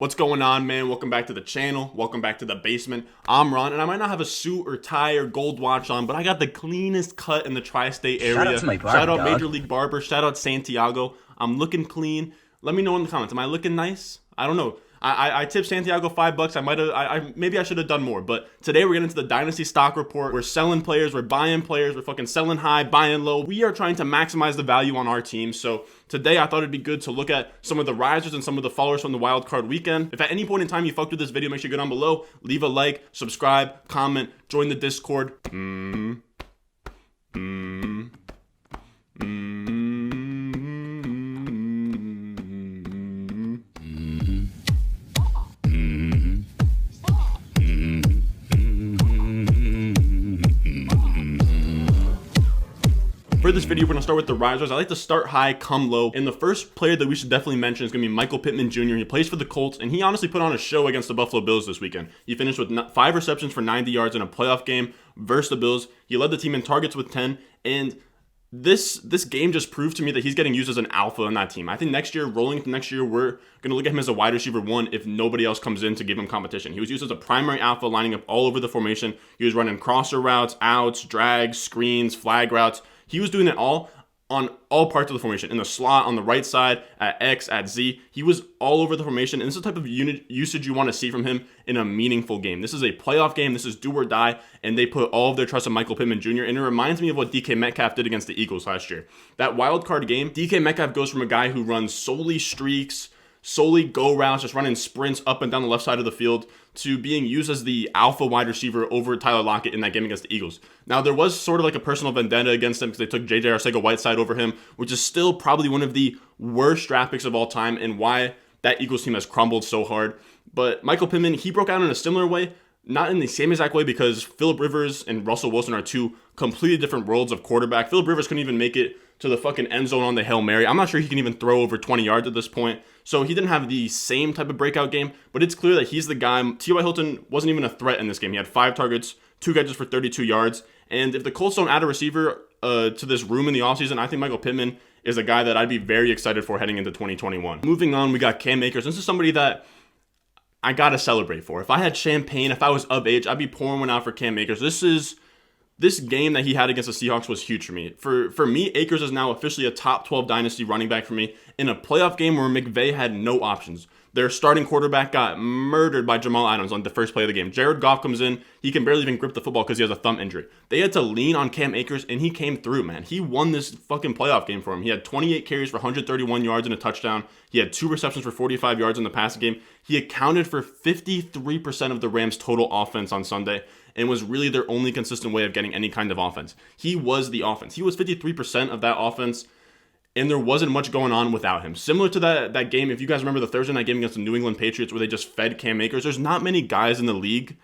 What's going on, man? Welcome back to the channel. Welcome back to the basement. I'm Ron, and I might not have a suit or tie or gold watch on, but I got the cleanest cut in the tri-state area. Shout out to my barber, Shout out dog. Major League Barber. Shout out Santiago. I'm looking clean. Let me know in the comments. Am I looking nice? I don't know. I tipped Santiago $5. Maybe I should have done more. But today we're getting into the Dynasty stock report. We're selling players. We're buying players. We're fucking selling high, buying low. We are trying to maximize the value on our team. So today I thought it'd be good to look at some of the risers and some of the followers from the Wildcard weekend. If at any point in time you fucked with this video, make sure you go down below, leave a like, subscribe, comment, join the Discord. For this video, we're going to start with the risers. I like to start high, come low. And the first player that we should definitely mention is going to be Michael Pittman Jr. He plays for the Colts, and he honestly put on a show against the Buffalo Bills this weekend. He finished with 5 receptions for 90 yards in a playoff game versus the Bills. He led the team in targets with 10, and this game just proved to me that he's getting used as an alpha on that team. I think next year, rolling into next year, we're going to look at him as a wide receiver 1 if nobody else comes in to give him competition. He was used as a primary alpha, lining up all over the formation. He was running crosser routes, outs, drags, screens, flag routes. He was doing it all on all parts of the formation. In the slot, on the right side, at X, at Z. He was all over the formation, and this is the type of usage you want to see from him in a meaningful game. This is a playoff game. This is do or die, and they put all of their trust in Michael Pittman Jr., and it reminds me of what DK Metcalf did against the Eagles last year. That wild card game, DK Metcalf goes from a guy who runs solely streaks, solely go routes, just running sprints up and down the left side of the field, to being used as the alpha wide receiver over Tyler Lockett in that game against the Eagles. Now, there was sort of like a personal vendetta against him because they took J.J. Arcega-Whiteside over him, which is still probably one of the worst draft picks of all time and why that Eagles team has crumbled so hard. But Michael Pittman, he broke out in a similar way, not in the same exact way because Phillip Rivers and Russell Wilson are two completely different worlds of quarterback. Phillip Rivers couldn't even make it to the fucking end zone on the Hail Mary. I'm not sure he can even throw over 20 yards at this point. So he didn't have the same type of breakout game, but it's clear that he's the guy. T.Y. Hilton wasn't even a threat in this game. He had 5 targets, 2 catches for 32 yards. And if the Colts don't add a receiver to this room in the offseason, I think Michael Pittman is a guy that I'd be very excited for heading into 2021. Moving on, we got Cam Akers. This is somebody that I got to celebrate for. If I had champagne, if I was of age, I'd be pouring one out for Cam Akers. This game that he had against the Seahawks was huge for me. For me, Akers is now officially a top 12 Dynasty running back for me in a playoff game where McVay had no options. Their starting quarterback got murdered by Jamal Adams on the first play of the game. Jared Goff comes in. He can barely even grip the football because he has a thumb injury. They had to lean on Cam Akers, and he came through, man. He won this fucking playoff game for him. He had 28 carries for 131 yards and a touchdown. He had 2 receptions for 45 yards in the passing game. He accounted for 53% of the Rams' total offense on Sunday and was really their only consistent way of getting any kind of offense. He was the offense. He was 53% of that offense, and there wasn't much going on without him. Similar to that game, if you guys remember the Thursday night game against the New England Patriots where they just fed Cam Akers, there's not many guys in the league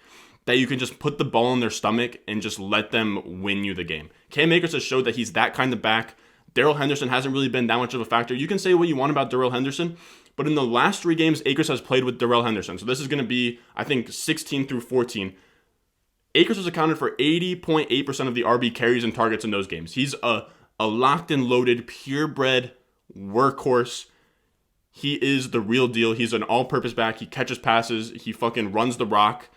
that you can just put the ball in their stomach and just let them win you the game. Cam Akers has showed that he's that kind of back. Darrell Henderson hasn't really been that much of a factor. You can say what you want about Darrell Henderson, but in the last 3 games, Akers has played with Darrell Henderson. So this is going to be, I think, 16 through 14. Akers has accounted for 80.8% of the RB carries and targets in those games. He's a locked and loaded, purebred workhorse. He is the real deal. He's an all-purpose back. He catches passes. He fucking runs the rock.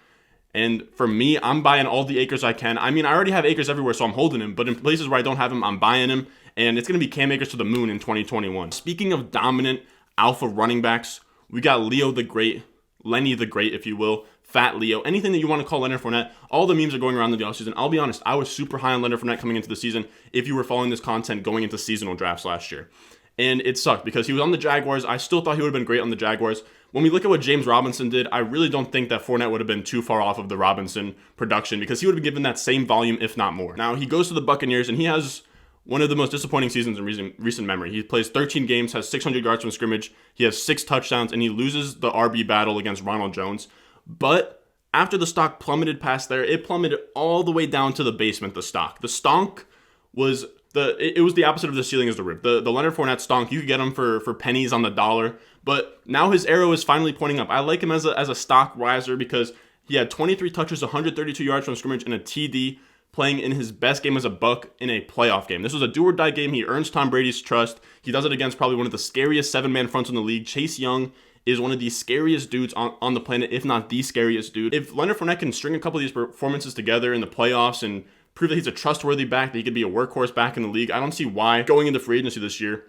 And for me, I'm buying all the Akers I can. I mean, I already have Akers everywhere, so I'm holding him. But in places where I don't have him, I'm buying him. And it's going to be Cam Akers to the moon in 2021. Speaking of dominant alpha running backs, we got Leo the Great, Lenny the Great, if you will. Fat Leo, anything that you want to call Leonard Fournette. All the memes are going around in the offseason. I'll be honest, I was super high on Leonard Fournette coming into the season if you were following this content going into seasonal drafts last year. And it sucked because he was on the Jaguars. I still thought he would have been great on the Jaguars. When we look at what James Robinson did, I really don't think that Fournette would have been too far off of the Robinson production because he would have been given that same volume, if not more. Now, he goes to the Buccaneers, and he has one of the most disappointing seasons in recent memory. He plays 13 games, has 600 yards from scrimmage. He has 6 touchdowns, and he loses the RB battle against Ronald Jones. But after the stock plummeted past there, it plummeted all the way down to the basement, the stock. The stonk was it was the opposite of the ceiling as the rib. The Leonard Fournette stonk, you could get him for pennies on the dollar, but now his arrow is finally pointing up. I like him as a stock riser because he had 23 touches, 132 yards from scrimmage, and a TD, playing in his best game as a Buck in a playoff game. This was a do-or-die game. He earns Tom Brady's trust. He does it against probably one of the scariest 7-man fronts in the league, Chase Young is one of the scariest dudes on the planet, if not the scariest dude. If Leonard Fournette can string a couple of these performances together in the playoffs and prove that he's a trustworthy back, that he could be a workhorse back in the league, I don't see why going into free agency this year,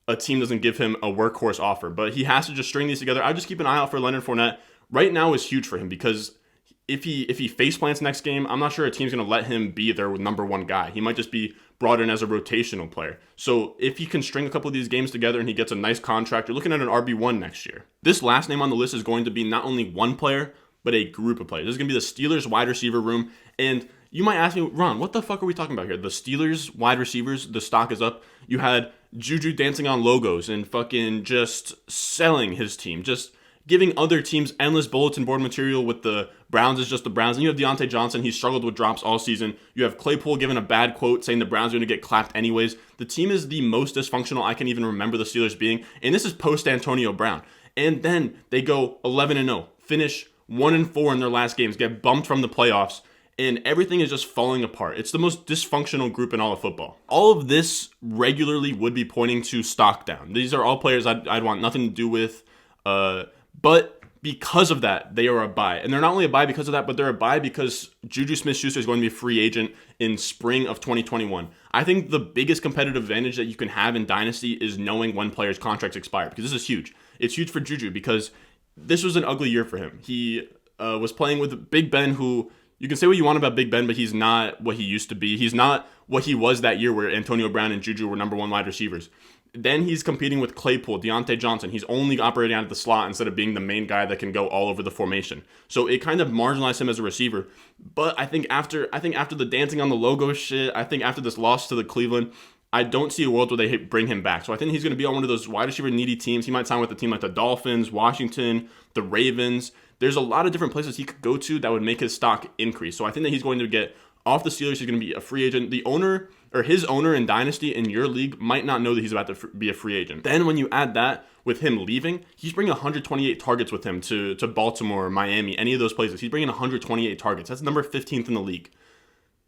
a team doesn't give him a workhorse offer. But he has to just string these together. I just keep an eye out for Leonard Fournette. Right now is huge for him because if he face plants next game, I'm not sure a team's going to let him be their number one guy. He might just be brought in as a rotational player. So if he can string a couple of these games together and he gets a nice contract, you're looking at an RB1 next year. This last name on the list is going to be not only one player, but a group of players. This is going to be the Steelers wide receiver room. And you might ask me, Ron, what the fuck are we talking about here? The Steelers wide receivers, the stock is up. You had JuJu dancing on logos and fucking just selling his team, just giving other teams endless bulletin board material with the Browns is just the Browns. And you have Diontae Johnson. He struggled with drops all season. You have Claypool giving a bad quote saying the Browns are going to get clapped anyways. The team is the most dysfunctional I can even remember the Steelers being. And this is post Antonio Brown. And then they go 11-0, finish 1-4 in their last games, get bumped from the playoffs, and everything is just falling apart. It's the most dysfunctional group in all of football. All of this regularly would be pointing to stock down. These are all players I'd want nothing to do with. But because of that, they are a buy. And they're not only a buy because of that, but they're a buy because JuJu Smith-Schuster is going to be a free agent in spring of 2021. I think the biggest competitive advantage that you can have in Dynasty is knowing when players' contracts expire, because this is huge. It's huge for JuJu because this was an ugly year for him. He was playing with Big Ben, who you can say what you want about Big Ben, but he's not what he used to be. He's not what he was that year where Antonio Brown and JuJu were number one wide receivers. Then he's competing with Claypool, Diontae Johnson. He's only operating out of the slot instead of being the main guy that can go all over the formation. So it kind of marginalized him as a receiver. But I think after the dancing on the logo shit, I think after this loss to the Cleveland, I don't see a world where they bring him back. So I think he's going to be on one of those wide receiver needy teams. He might sign with a team like the Dolphins, Washington, the Ravens. There's a lot of different places he could go to that would make his stock increase. So I think that he's going to get off the Steelers. He's going to be a free agent. The owner or his owner in Dynasty in your league might not know that he's about to be a free agent. Then when you add that with him leaving, he's bringing 128 targets with him to Baltimore, Miami, any of those places. He's bringing 128 targets. That's number 15th in the league.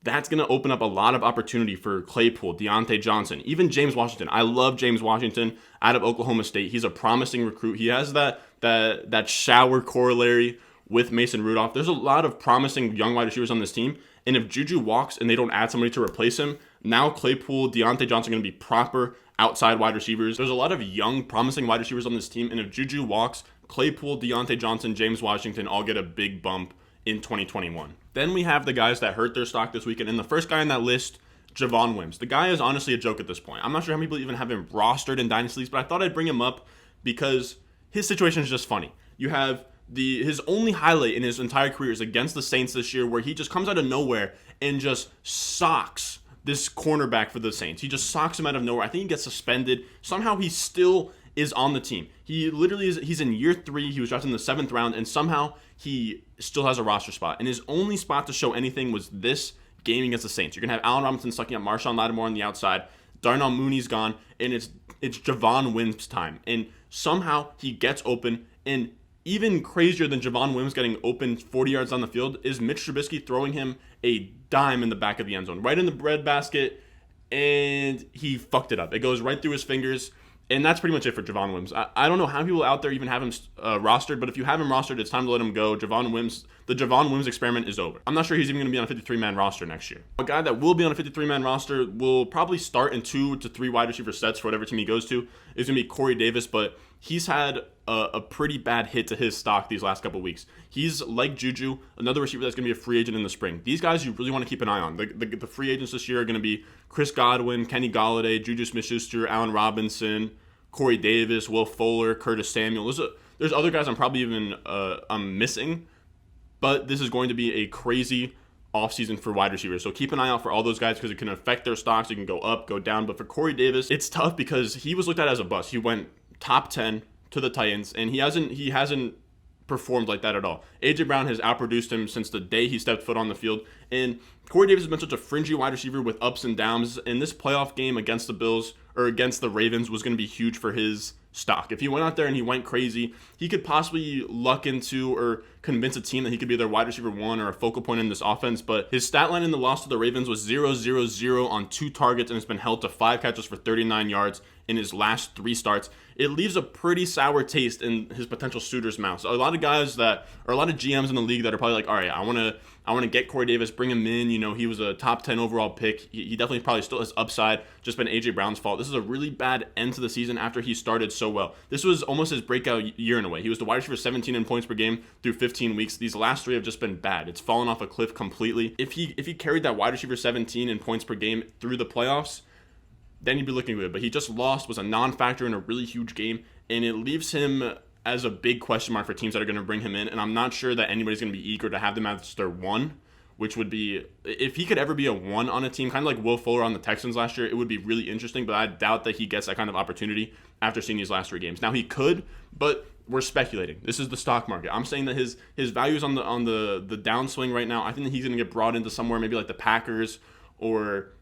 That's going to open up a lot of opportunity for Claypool, Diontae Johnson, even James Washington. I love James Washington out of Oklahoma State. He's a promising recruit. He has that shower corollary with Mason Rudolph. There's a lot of promising young wide receivers on this team. And if JuJu walks and they don't add somebody to replace him, now Claypool, Diontae Johnson are going to be proper outside wide receivers. There's a lot of young, promising wide receivers on this team. And if JuJu walks, Claypool, Diontae Johnson, James Washington all get a big bump in 2021. Then we have the guys that hurt their stock this weekend. And the first guy on that list, Javon Wims. The guy is honestly a joke at this point. I'm not sure how many people even have him rostered in Dynasty Leagues, but I thought I'd bring him up because his situation is just funny. You have his only highlight in his entire career is against the Saints this year, where he just comes out of nowhere and just socks this cornerback for the Saints. He just socks him out of nowhere. I think he gets suspended. Somehow he still is on the team. He literally he's in year 3. He was drafted in the 7th round, and somehow he still has a roster spot. And his only spot to show anything was this game against the Saints. You're going to have Allen Robinson sucking up Marshawn Lattimore on the outside. Darnell Mooney's gone, and it's Javon Wims' time. And somehow he gets open, and even crazier than Javon Wims getting open 40 yards on the field is Mitch Trubisky throwing him a dime in the back of the end zone, right in the breadbasket, and he fucked it up. It goes right through his fingers, and that's pretty much it for Javon Wims. I don't know how people out there even have him rostered, but if you have him rostered, it's time to let him go. The Javon Wims experiment is over. I'm not sure he's even going to be on a 53-man roster next year. A guy that will be on a 53-man roster will probably start in 2 to 3 wide receiver sets for whatever team he goes to. Is going to be Corey Davis, but he's had a pretty bad hit to his stock these last couple weeks. He's like JuJu, another receiver that's going to be a free agent in the spring. These guys you really want to keep an eye on. The free agents this year are going to be Chris Godwin, Kenny Golladay, JuJu Smith-Schuster, Allen Robinson, Corey Davis, Will Fuller, Curtis Samuel. There's other guys I'm probably even I'm missing, but this is going to be a crazy offseason for wide receivers. So keep an eye out for all those guys because it can affect their stocks. It can go up, go down. But for Corey Davis, it's tough because he was looked at as a bust. He went top 10 to the Titans, and he hasn't performed like that at all. A.J. Brown has outproduced him since the day he stepped foot on the field, and Corey Davis has been such a fringy wide receiver with ups and downs, and this playoff game against the Bills, or against the Ravens, was going to be huge for his stock. If he went out there and he went crazy, he could possibly luck into or convince a team that he could be their wide receiver 1 or a focal point in this offense, but his stat line in the loss to the Ravens was 0-0-0 on 2 targets, and it's been held to 5 catches for 39 yards in his last 3 starts, it leaves a pretty sour taste in his potential suitors' mouths. A lot of guys that, or a lot of GMs in the league that are probably like, all right, I want to get Corey Davis, bring him in. You know, he was a top 10 overall pick. He definitely probably still has upside. Just been AJ Brown's fault. This is a really bad end to the season after he started so well. This was almost his breakout year in a way. He was the wide receiver 17 in points per game through 15 weeks. These last 3 have just been bad. It's fallen off a cliff completely. If he carried that wide receiver 17 in points per game through the playoffs, then you'd be looking good. But he just lost, was a non-factor in a really huge game, and it leaves him as a big question mark for teams that are going to bring him in. And I'm not sure that anybody's going to be eager to have them as their 1, which would be, if he could ever be a 1 on a team, kind of like Will Fuller on the Texans last year, it would be really interesting. But I doubt that he gets that kind of opportunity after seeing these last 3 games. Now he could, but we're speculating. This is the stock market. I'm saying that his value is on the downswing right now. I think that he's going to get brought into somewhere maybe like the Packers or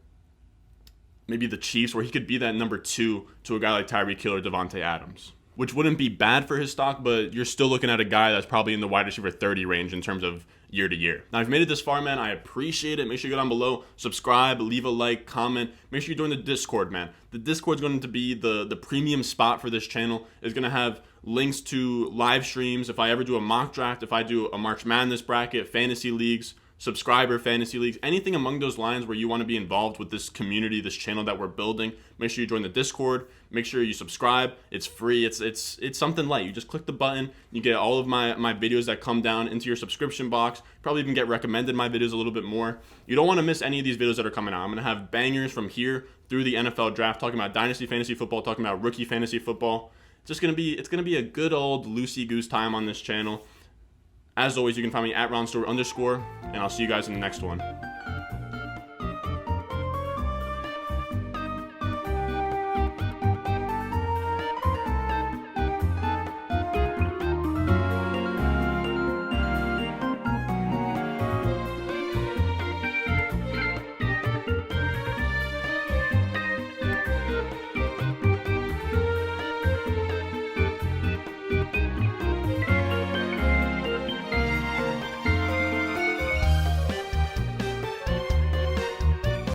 maybe the Chiefs, where he could be that number 2 to a guy like Tyreek Hill or Devontae Adams, which wouldn't be bad for his stock, but you're still looking at a guy that's probably in the wide receiver 30 range in terms of year to year. Now, if you've made it this far, man, I appreciate it. Make sure you go down below, subscribe, leave a like, comment. Make sure you join the Discord, man. The Discord's going to be the premium spot for this channel. It's going to have links to live streams. If I ever do a mock draft, if I do a March Madness bracket, fantasy leagues, subscriber fantasy leagues, anything among those lines where you want to be involved with this community, this channel that we're building, make sure you join the Discord. Make sure you subscribe. It's free. It's something light. You just click the button. You get all of my videos that come down into your subscription box. Probably even get recommended my videos a little bit more. You don't want to miss any of these videos that are coming out. I'm going to have bangers from here through the NFL draft, talking about Dynasty fantasy football, talking about rookie fantasy football. It's going to be a good old loosey-goose time on this channel. As always, you can find me at @RonStewart_, and I'll see you guys in the next one.